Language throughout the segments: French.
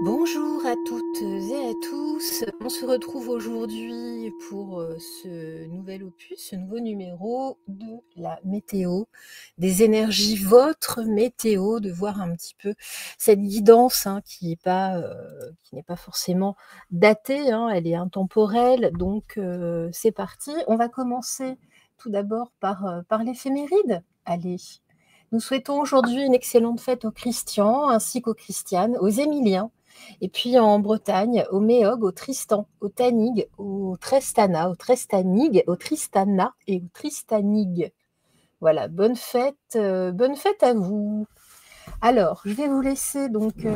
Bonjour à toutes et à tous. On se retrouve aujourd'hui pour ce nouvel opus, ce nouveau numéro de la météo, des énergies, votre météo, de voir un petit peu cette guidance qui n'est pas forcément datée, elle est intemporelle. Donc c'est parti. On va commencer tout d'abord par l'éphéméride. Allez. Nous souhaitons aujourd'hui une excellente fête aux Christians ainsi qu'aux Christianes, aux Émiliens, et puis en Bretagne, au Méog, au Tristan, au Tanig, au Trestana, au Trestanig, au Tristana et au Tristanig. Voilà, bonne fête à vous. Alors, je vais vous laisser donc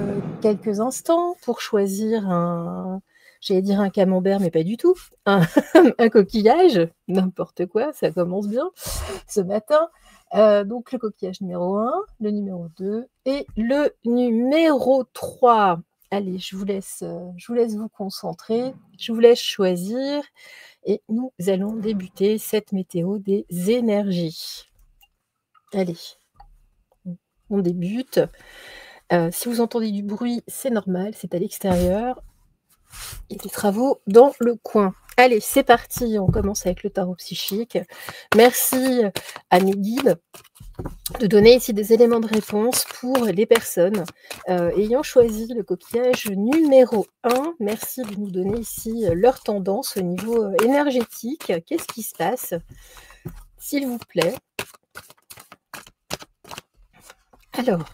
quelques instants pour choisir j'allais dire un camembert, mais pas du tout, un coquillage, n'importe quoi, ça commence bien ce matin. Donc le coquillage numéro 1, le numéro 2 et le numéro 3. Allez, je vous laisse vous concentrer, je vous laisse choisir et nous allons débuter cette météo des énergies. Allez, on débute. Si vous entendez du bruit, c'est normal, c'est à l'extérieur. Il y a des travaux dans le coin. Allez, c'est parti, on commence avec le tarot psychique. Merci à mes guides de donner ici des éléments de réponse pour les personnes ayant choisi le coquillage numéro 1. Merci de nous donner ici leur tendance au niveau énergétique. Qu'est-ce qui se passe, s'il vous plaît? Alors,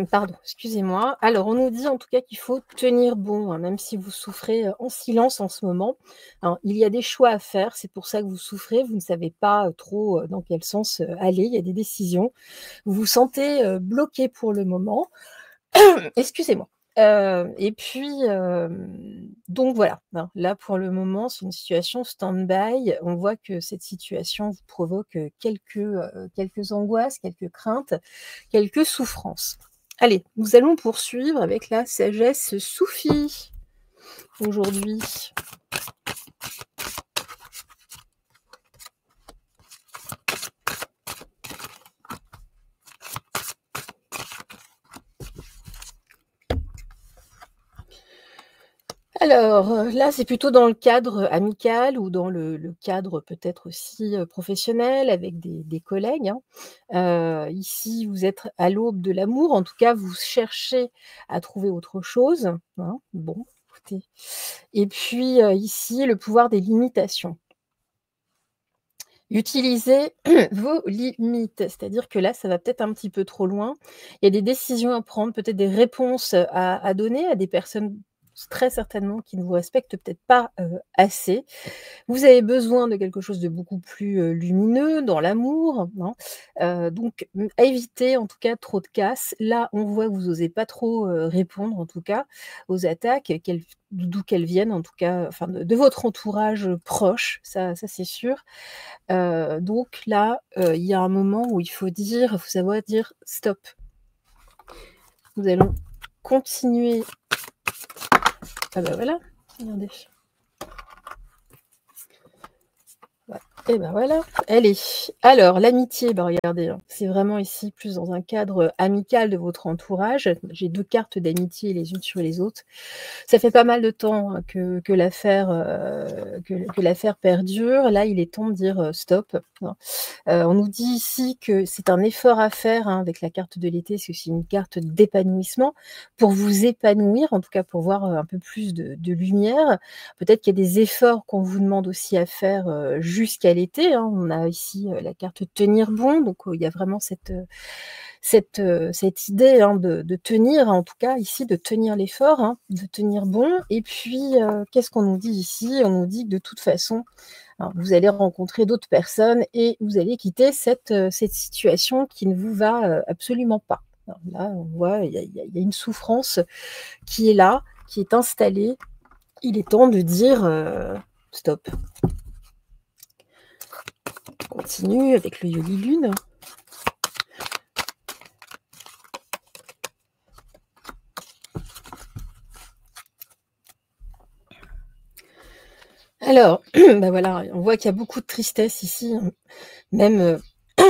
pardon, excusez-moi. Alors, on nous dit en tout cas qu'il faut tenir bon, même si vous souffrez en silence en ce moment. Alors, il y a des choix à faire, c'est pour ça que vous souffrez, vous ne savez pas trop dans quel sens aller, il y a des décisions. Vous vous sentez bloqué pour le moment. Excusez-moi. Et puis, donc voilà, là pour le moment, c'est une situation stand-by. On voit que cette situation vous provoque quelques angoisses, quelques craintes, quelques souffrances. Allez, nous allons poursuivre avec la sagesse soufie aujourd'hui. Alors, là, c'est plutôt dans le cadre amical ou dans le cadre peut-être aussi professionnel avec des collègues, ici, vous êtes à l'aube de l'amour, en tout cas, vous cherchez à trouver autre chose, bon, écoutez. Et puis, ici, le pouvoir des limitations. Utilisez vos limites, c'est-à-dire que là, ça va peut-être un petit peu trop loin. Il y a des décisions à prendre, peut-être des réponses à donner à des personnes très certainement qui ne vous respectent peut-être pas assez. Vous avez besoin de quelque chose de beaucoup plus lumineux dans l'amour, donc évitez en tout cas trop de casse. Là, on voit que vous osez pas trop répondre en tout cas aux attaques, d'où qu'elles viennent en tout cas, enfin de votre entourage proche, ça c'est sûr. Donc là, il y a un moment où il faut savoir dire: «Stop». Nous allons continuer. Ah bah voilà, regardez. Ouais, et ben voilà, allez. Alors l'amitié, regardez, c'est vraiment ici plus dans un cadre amical de votre entourage. J'ai 2 cartes d'amitié les unes sur les autres. Ça fait pas mal de temps que l'affaire perdure. Là, il est temps de dire, stop, on nous dit ici que c'est un effort à faire, avec la carte de l'été, c'est aussi une carte d'épanouissement. Pour vous épanouir, en tout cas pour voir, un peu plus de lumière. Peut-être qu'il y a des efforts qu'on vous demande aussi à faire, jusqu'à l'été, On a ici, la carte tenir bon, donc il y a vraiment cette idée, de tenir, en tout cas ici, de tenir l'effort, de tenir bon. Et puis, qu'est-ce qu'on nous dit ici? On nous dit que de toute façon, alors, vous allez rencontrer d'autres personnes et vous allez quitter cette situation qui ne vous va absolument pas. Alors là, on voit, il y a une souffrance qui est là, qui est installée. Il est temps de dire stop. On continue avec le Yoli Lune. Alors, voilà, on voit qu'il y a beaucoup de tristesse ici, même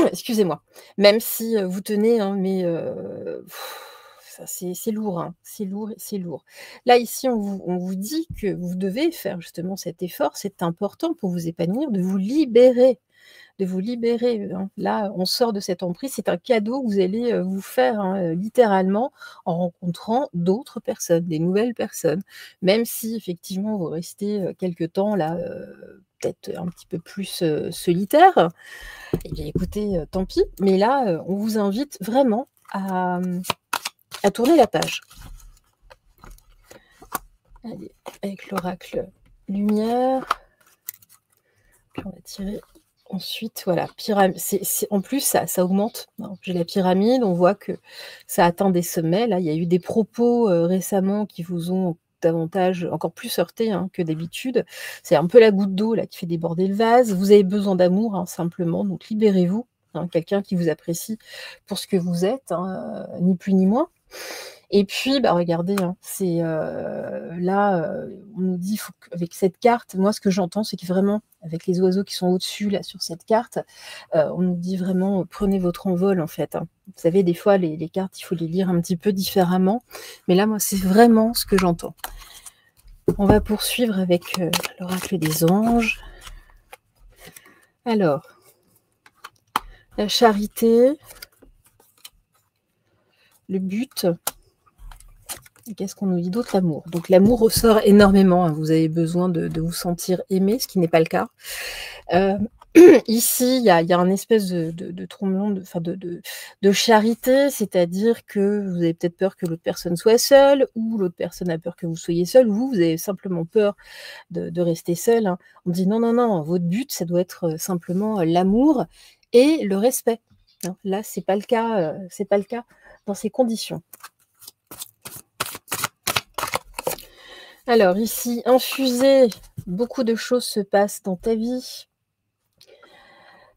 excusez-moi, même si, vous tenez, hein, mais ça c'est lourd, hein, c'est lourd, c'est lourd. Là, ici, on vous dit que vous devez faire justement cet effort, c'est important pour vous épanouir, de vous libérer, hein. Là, on sort de cette emprise, c'est un cadeau que vous allez, vous faire, hein, littéralement, en rencontrant d'autres personnes, des nouvelles personnes. Même si effectivement vous restez, quelque temps là, peut-être un petit peu plus, solitaire, eh bien écoutez, tant pis, mais là, on vous invite vraiment à tourner la page. Allez, avec l'oracle lumière, puis on va tirer ensuite, voilà, en plus ça augmente, hein. J'ai la pyramide, on voit que ça atteint des sommets. Là, il y a eu des propos, récemment qui vous ont davantage encore plus heurté, hein, que d'habitude. C'est un peu la goutte d'eau là qui fait déborder le vase. Vous avez besoin d'amour, hein, simplement, donc libérez-vous, hein, quelqu'un qui vous apprécie pour ce que vous êtes, hein, ni plus ni moins. Et puis, bah, regardez, hein, c'est, là, on nous dit faut avec cette carte, moi ce que j'entends, c'est que vraiment, avec les oiseaux qui sont au-dessus là sur cette carte, on nous dit vraiment, prenez votre envol en fait, hein. Vous savez, des fois les cartes, il faut les lire un petit peu différemment, mais là, moi, c'est vraiment ce que j'entends. On va poursuivre avec, l'oracle des anges. Alors, la charité, le but. Et qu'est-ce qu'on nous dit d'autre? L'amour. Donc l'amour ressort énormément, hein. Vous avez besoin de vous sentir aimé, ce qui n'est pas le cas. Ici, il y a un espèce de tremblement, de charité, c'est-à-dire que vous avez peut-être peur que l'autre personne soit seule, ou l'autre personne a peur que vous soyez seul, ou vous avez simplement peur de rester seul, hein. On dit non, non, non, votre but, ça doit être simplement l'amour et le respect, hein. Là, c'est pas le cas dans ces conditions. Alors ici, infusé, beaucoup de choses se passent dans ta vie.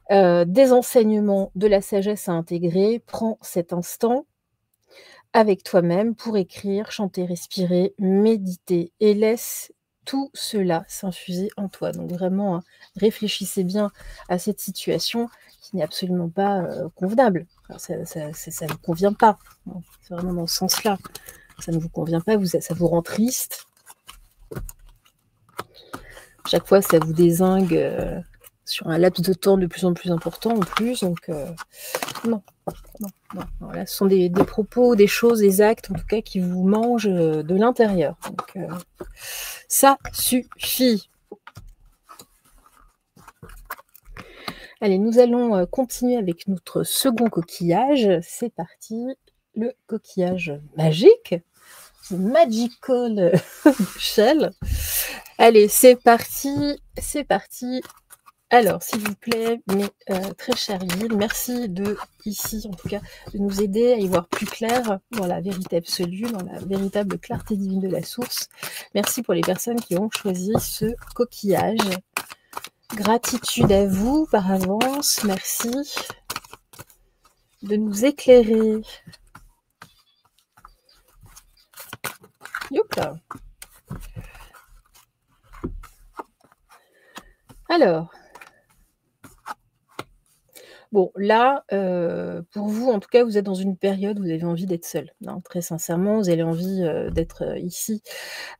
Des enseignements, de la sagesse à intégrer. Prends cet instant avec toi-même pour écrire, chanter, respirer, méditer et laisse tout cela s'infuser en toi. Donc vraiment, hein, réfléchissez bien à cette situation qui n'est absolument pas, convenable. Enfin, ça vous convient pas, hein. C'est vraiment dans ce sens-là. Ça ne vous convient pas, ça vous rend triste. Chaque fois, ça vous dézingue, sur un laps de temps de plus en plus important en plus, donc non, non, non, non. Là, ce sont des propos, des choses, des actes, en tout cas, qui vous mangent de l'intérieur. Donc, ça suffit. Allez, nous allons continuer avec notre second coquillage. C'est parti, le coquillage magique. Magical Shell. Allez, c'est parti, c'est parti. Alors, s'il vous plaît, mes très chers guides, merci ici, en tout cas, de nous aider à y voir plus clair dans la vérité absolue, dans la véritable clarté divine de la source. Merci pour les personnes qui ont choisi ce coquillage. Gratitude à vous par avance, merci de nous éclairer. Youp. Alors, bon, là, pour vous, en tout cas, vous êtes dans une période où vous avez envie d'être seul, hein, très sincèrement. Vous avez envie, d'être, ici,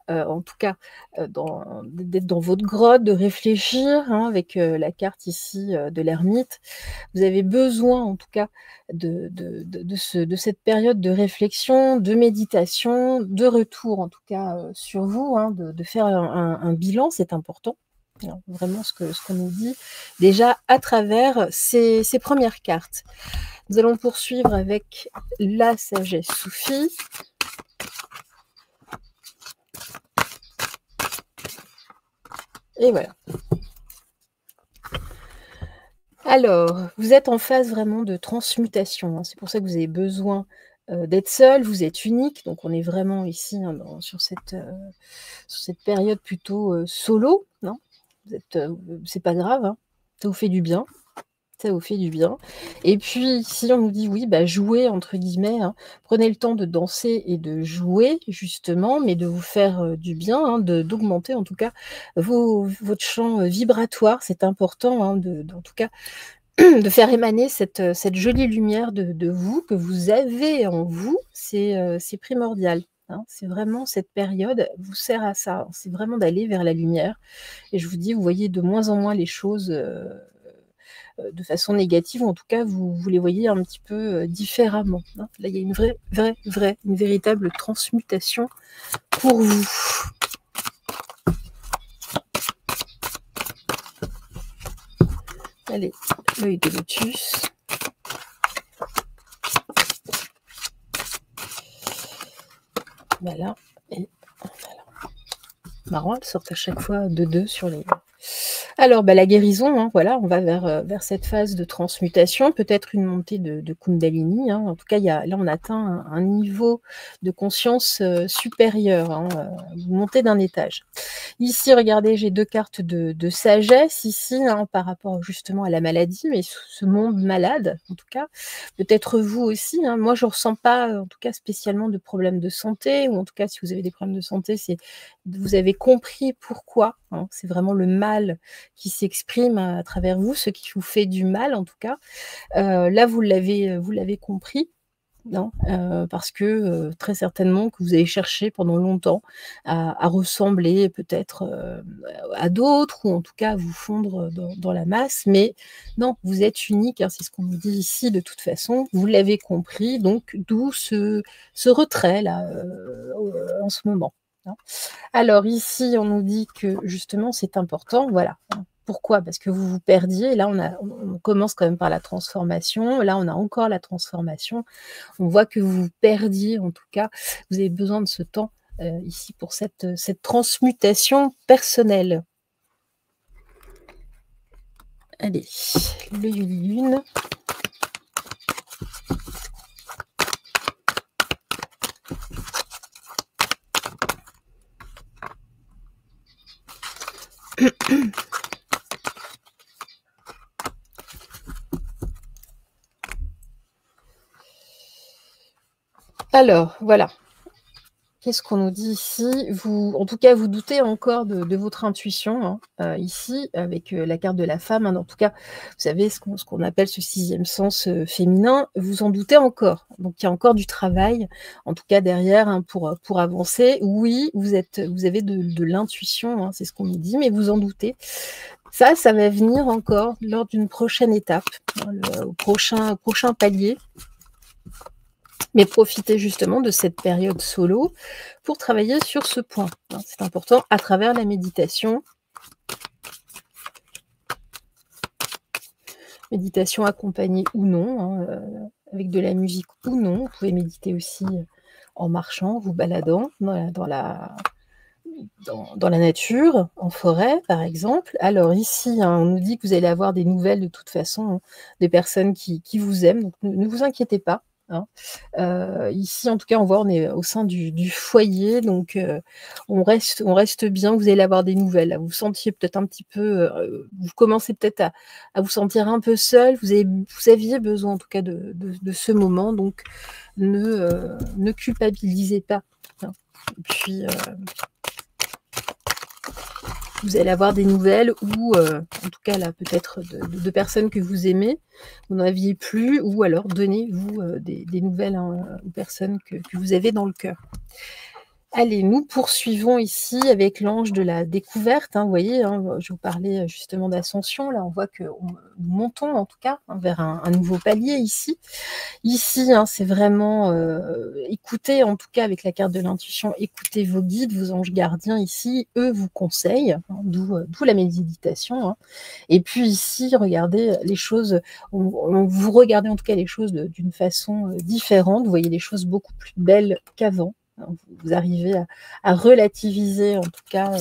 en tout cas, d'être dans votre grotte, de réfléchir, hein, avec, la carte ici, de l'ermite. Vous avez besoin, en tout cas, de cette période de réflexion, de méditation, de retour, en tout cas, sur vous, hein, de faire un bilan, c'est important. Non, vraiment ce qu'on nous dit déjà à travers ces premières cartes. Nous allons poursuivre avec la sagesse soufie. Et voilà. Alors, vous êtes en phase vraiment de transmutation, hein. C'est pour ça que vous avez besoin d'être seul, vous êtes unique, donc on est vraiment ici, hein, sur cette période plutôt solo, non? C'est pas grave, hein, ça vous fait du bien. Ça vous fait du bien. Et puis, si on nous dit oui, bah, jouez entre guillemets, hein, prenez le temps de danser et de jouer justement, mais de vous faire du bien, hein, d'augmenter en tout cas votre champ vibratoire. C'est important, hein, en tout cas de faire émaner cette jolie lumière de vous, que vous avez en vous, c'est primordial, hein. C'est vraiment cette période vous sert à ça, c'est vraiment d'aller vers la lumière et je vous dis, vous voyez de moins en moins les choses, de façon négative ou en tout cas vous les voyez un petit peu, différemment, hein. Là, il y a une une véritable transmutation pour vous. Allez, l'œil de lotus. Voilà et voilà. Marrant, elles sortent à chaque fois de 2 sur les alors, bah, la guérison, hein, voilà, on va vers cette phase de transmutation, peut-être une montée de Kundalini, hein. En tout cas, il y a là, on atteint un niveau de conscience, supérieur, hein, vous montez d'un étage. Ici, regardez, j'ai 2 cartes de sagesse ici, hein, par rapport justement à la maladie, mais ce monde malade, en tout cas. Peut-être vous aussi, hein. Moi, je ressens pas, en tout cas spécialement de problèmes de santé ou en tout cas, si vous avez des problèmes de santé, c'est vous avez compris pourquoi, hein. C'est vraiment le mal qui s'exprime à travers vous, ce qui vous fait du mal en tout cas. Là, vous l'avez compris. Non, parce que, très certainement que vous avez cherché pendant longtemps à ressembler peut-être, à d'autres ou en tout cas à vous fondre dans la masse, mais non, vous êtes unique, hein, c'est ce qu'on nous dit ici de toute façon. Vous l'avez compris, donc d'où ce retrait-là, en ce moment, hein. Alors ici, on nous dit que justement c'est important, voilà. Pourquoi? Parce que vous vous perdiez, là on commence quand même par la transformation, là on a encore la transformation. On voit que vous vous perdiez, en tout cas, vous avez besoin de ce temps, ici pour cette transmutation personnelle. Allez, le lune. Alors, voilà. Qu'est-ce qu'on nous dit ici? Vous en tout cas, vous doutez encore de votre intuition, hein, ici, avec, la carte de la femme, hein. En tout cas, vous savez ce qu'on appelle ce 6e sens, féminin, vous en doutez encore. Donc il y a encore du travail, en tout cas derrière, hein, pour avancer. Oui, vous avez de l'intuition, hein, c'est ce qu'on nous dit, mais vous en doutez. Ça va venir encore lors d'une prochaine étape, hein, au prochain palier. Mais profitez justement de cette période solo pour travailler sur ce point, hein. C'est important à travers la méditation. Méditation accompagnée ou non, hein, avec de la musique ou non. Vous pouvez méditer aussi, en marchant, vous baladant dans la nature, en forêt par exemple. Alors ici, hein, on nous dit que vous allez avoir des nouvelles de toute façon, hein, des personnes qui vous aiment, donc ne vous inquiétez pas, hein. Ici en tout cas on voit, on est au sein du foyer donc on reste bien, vous allez avoir des nouvelles. Là, vous vous sentiez peut-être un petit peu, vous commencez peut-être à vous sentir un peu seul, vous aviez besoin en tout cas de ce moment donc ne culpabilisez pas, hein. Et puis, vous allez avoir des nouvelles ou en tout cas là peut-être de personnes que vous aimez, vous n'en aviez plus ou alors donnez-vous, des nouvelles, hein, aux personnes que vous avez dans le cœur. Allez, nous poursuivons ici avec l'ange de la découverte, hein, vous voyez, hein, je vous parlais, justement d'ascension, là on voit que nous montons en tout cas, hein, vers un nouveau palier ici. Ici, hein, c'est vraiment, écoutez en tout cas avec la carte de l'intuition, écoutez vos guides, vos anges gardiens ici, eux vous conseillent, hein, d'où la méditation, hein. Et puis ici, regardez les choses, vous regardez en tout cas les choses d'une façon, différente, vous voyez les choses beaucoup plus belles qu'avant, hein. Vous arrivez à relativiser en tout cas,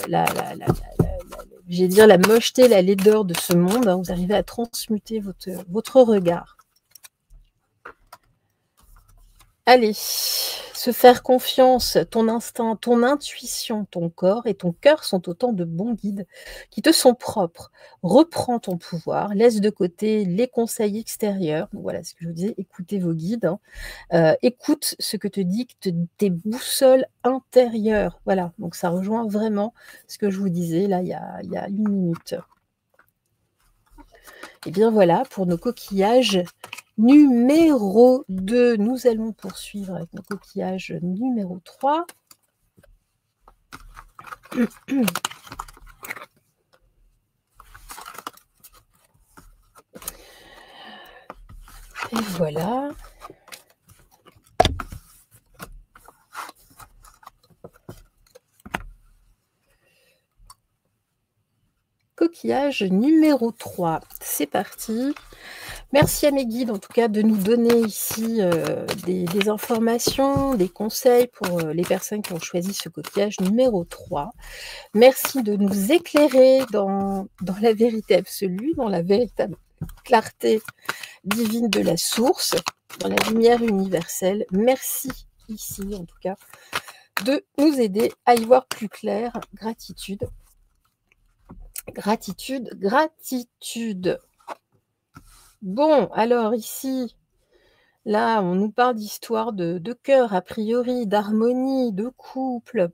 j'allais dire la mocheté, la laideur de ce monde, hein. Vous arrivez à transmuter votre regard. Allez, se faire confiance, ton instinct, ton intuition, ton corps et ton cœur sont autant de bons guides qui te sont propres. Reprends ton pouvoir, laisse de côté les conseils extérieurs. Donc voilà ce que je vous disais, écoutez vos guides, hein. Écoute ce que te dictent tes boussoles intérieures. Voilà, donc ça rejoint vraiment ce que je vous disais là il y a 1 minute. Et bien voilà, pour nos coquillages numéro 2, nous allons poursuivre avec nos coquillages numéro 3. Et voilà. Coquillage numéro 3, c'est parti. Merci à mes guides en tout cas de nous donner ici des informations, des conseils pour les personnes qui ont choisi ce coquillage numéro 3. Merci de nous éclairer dans la vérité absolue, dans la véritable clarté divine de la source, dans la lumière universelle. Merci ici en tout cas de nous aider à y voir plus clair. Gratitude. Gratitude, gratitude. Bon, alors ici, là, on nous parle d'histoire de cœur, a priori, d'harmonie, de couple.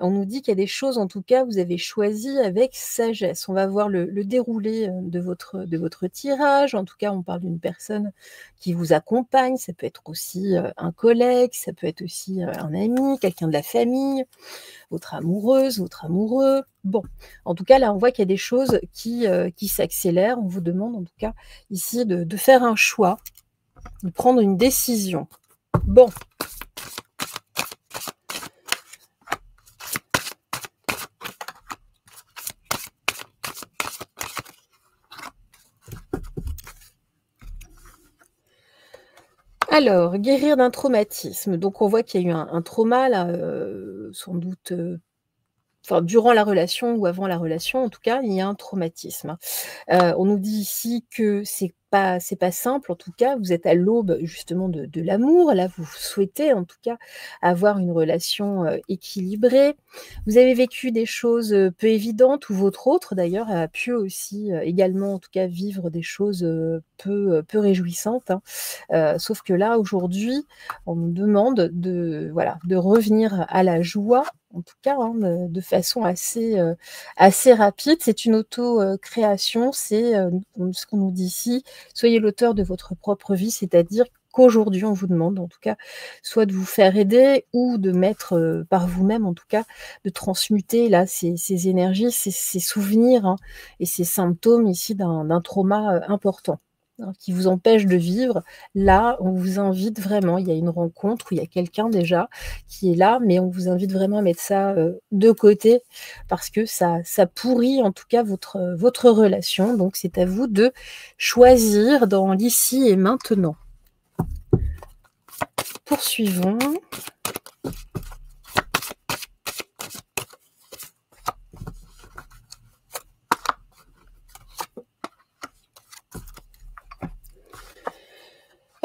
On nous dit qu'il y a des choses, en tout cas, vous avez choisi avec sagesse. On va voir le déroulé de votre tirage. En tout cas, on parle d'une personne qui vous accompagne. Ça peut être aussi un collègue, ça peut être aussi un ami, quelqu'un de la famille, votre amoureuse, votre amoureux. Bon, en tout cas, là, on voit qu'il y a des choses qui s'accélèrent. On vous demande, en tout cas, ici, de faire un choix, de prendre une décision. Bon. Alors, guérir d'un traumatisme. Donc, on voit qu'il y a eu un trauma, là, sans doute, enfin, durant la relation ou avant la relation, en tout cas, il y a un traumatisme. On nous dit ici que c'est pas simple, en tout cas, vous êtes à l'aube justement de l'amour. Là, vous souhaitez en tout cas avoir une relation équilibrée. Vous avez vécu des choses peu évidentes, ou votre autre d'ailleurs a pu aussi également en tout cas vivre des choses peu réjouissantes, hein. Sauf que là, aujourd'hui, on nous demande de revenir à la joie, en tout cas, hein, de façon assez rapide. C'est une auto-création, c'est ce qu'on nous dit ici. Soyez l'auteur de votre propre vie, c'est-à-dire qu'aujourd'hui, on vous demande, en tout cas, soit de vous faire aider ou de mettre par vous-même, en tout cas, de transmuter là ces énergies, ces souvenirs, hein, et ces symptômes ici d'un trauma important, hein, qui vous empêche de vivre. Là, on vous invite vraiment, il y a une rencontre où il y a quelqu'un déjà qui est là, mais on vous invite vraiment à mettre ça de côté parce que ça pourrit en tout cas votre relation. Donc, c'est à vous de choisir dans l'ici et maintenant. Poursuivons.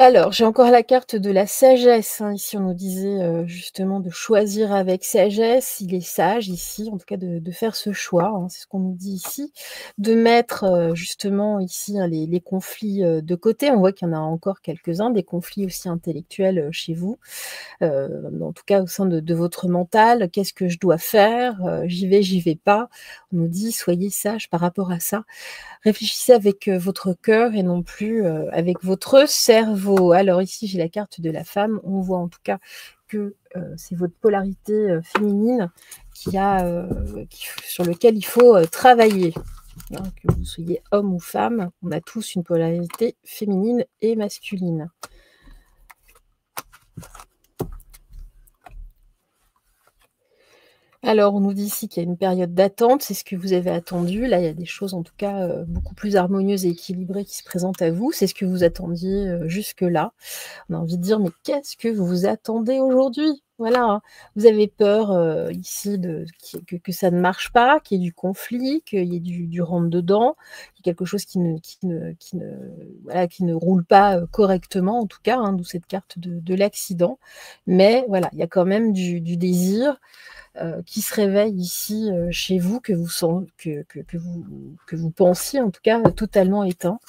Alors, j'ai encore la carte de la sagesse, hein. Ici, on nous disait justement de choisir avec sagesse. Il est sage ici, en tout cas, de faire ce choix, hein, c'est ce qu'on nous dit ici. De mettre justement ici, hein, les conflits de côté. On voit qu'il y en a encore quelques-uns, des conflits aussi intellectuels chez vous. En tout cas, au sein de votre mental. Qu'est-ce que je dois faire? J'y vais pas. On nous dit, soyez sage par rapport à ça. Réfléchissez avec votre cœur et non plus avec votre cerveau. Alors ici, j'ai la carte de la femme. On voit en tout cas que c'est votre polarité féminine sur lequel il faut travailler. Hein, que vous soyez homme ou femme, on a tous une polarité féminine et masculine. Alors, on nous dit ici qu'il y a une période d'attente, c'est ce que vous avez attendu. Là, il y a des choses, en tout cas, beaucoup plus harmonieuses et équilibrées qui se présentent à vous. C'est ce que vous attendiez jusque-là. On a envie de dire, mais qu'est-ce que vous attendez aujourd'hui? Voilà, hein. Vous avez peur ici que ça ne marche pas, qu'il y ait du conflit, qu'il y ait du rentre-dedans, qu'il y ait quelque chose qui ne roule pas correctement, en tout cas, hein, d'où cette carte de l'accident. Mais voilà, il y a quand même du désir qui se réveille ici chez vous, que vous pensiez en tout cas totalement éteint.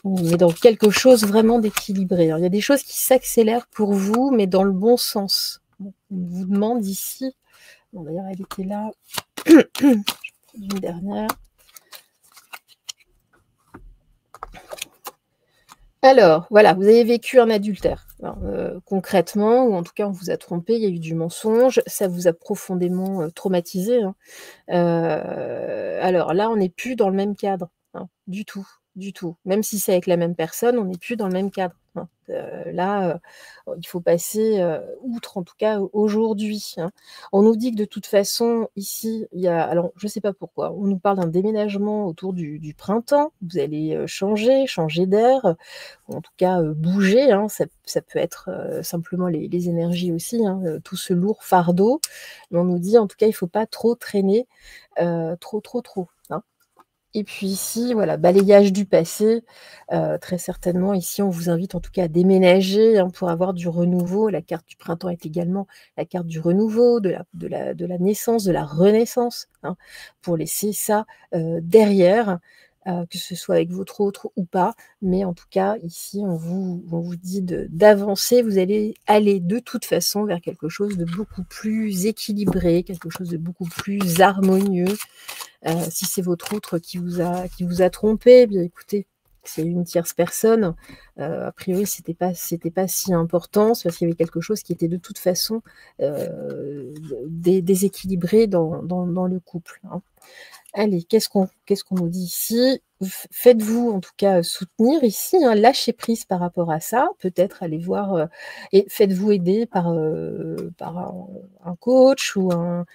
On est dans quelque chose vraiment d'équilibré. Il y a des choses qui s'accélèrent pour vous, mais dans le bon sens. On vous demande ici, bon, d'ailleurs elle était là, je prends une dernière. Alors, voilà, vous avez vécu un adultère. Alors, concrètement, ou en tout cas on vous a trompé, il y a eu du mensonge, ça vous a profondément, traumatisé, hein. Alors là, on n'est plus dans le même cadre, hein, du tout, du tout. Même si c'est avec la même personne, on n'est plus dans le même cadre, hein. Là, il faut passer, outre, en tout cas aujourd'hui, hein. On nous dit que de toute façon, ici, il y a alors je ne sais pas pourquoi, on nous parle d'un déménagement autour du printemps. Vous allez, changer d'air, ou en tout cas, bouger, hein. Ça peut être, simplement les énergies aussi, hein, tout ce lourd fardeau. Mais on nous dit en tout cas, il ne faut pas trop traîner, trop, hein. Et puis ici, voilà, balayage du passé, très certainement ici, on vous invite en tout cas à déménager, hein, pour avoir du renouveau. La carte du printemps est également la carte du renouveau, de la naissance, de la renaissance, hein, pour laisser ça, derrière, que ce soit avec votre autre ou pas. Mais en tout cas, ici, on vous dit d'avancer. Vous allez aller de toute façon vers quelque chose de beaucoup plus équilibré, quelque chose de beaucoup plus harmonieux. Si c'est votre autre qui vous a trompé, eh bien écoutez, c'est une tierce personne. A priori, c'était pas si important, c'est parce qu'il y avait quelque chose qui était de toute façon, déséquilibré dans le couple, hein. Allez, qu'est-ce qu'on nous dit ici? Faites-vous en tout cas, soutenir ici, hein, lâchez prise par rapport à ça. Peut-être aller voir, et faites-vous aider par un coach ou un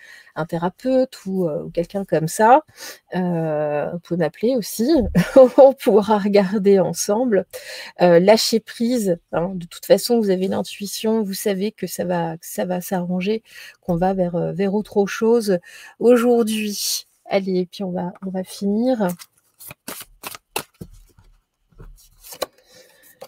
thérapeute ou quelqu'un comme ça. Vous pouvez m'appeler aussi, on pourra regarder ensemble. Lâchez prise, hein, de toute façon, vous avez l'intuition, vous savez que ça va s'arranger, qu'on va vers autre chose aujourd'hui. Allez, et puis on va finir.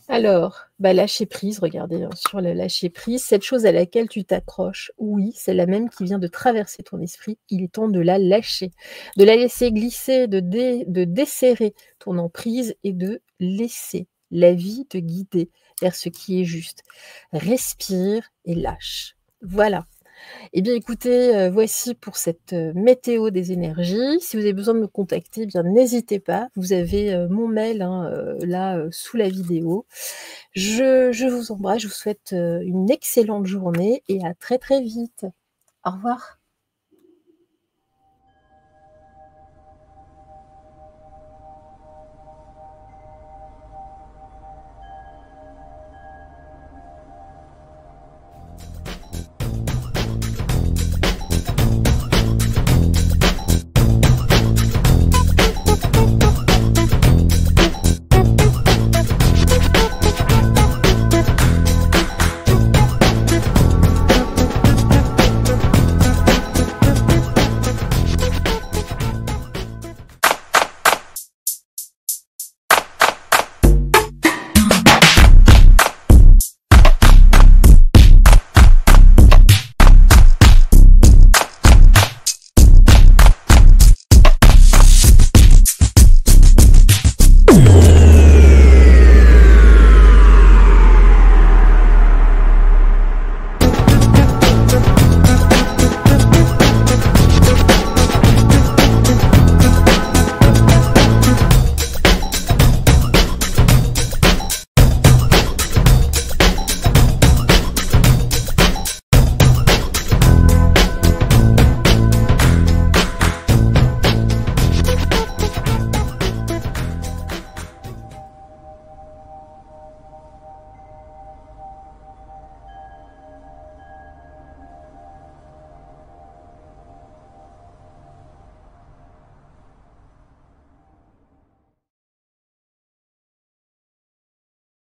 Alors, lâcher prise, regardez, hein, sur le lâcher prise, cette chose à laquelle tu t'accroches, oui, c'est la même qui vient de traverser ton esprit, il est temps de la lâcher, de la laisser glisser, de desserrer ton emprise et de laisser la vie te guider vers ce qui est juste. Respire et lâche. Voilà. Eh bien écoutez, voici pour cette, météo des énergies. Si vous avez besoin de me contacter, eh bien n'hésitez pas. Vous avez, mon mail, hein, là, sous la vidéo. Je vous embrasse, je vous souhaite, une excellente journée et à très, très vite. Au revoir.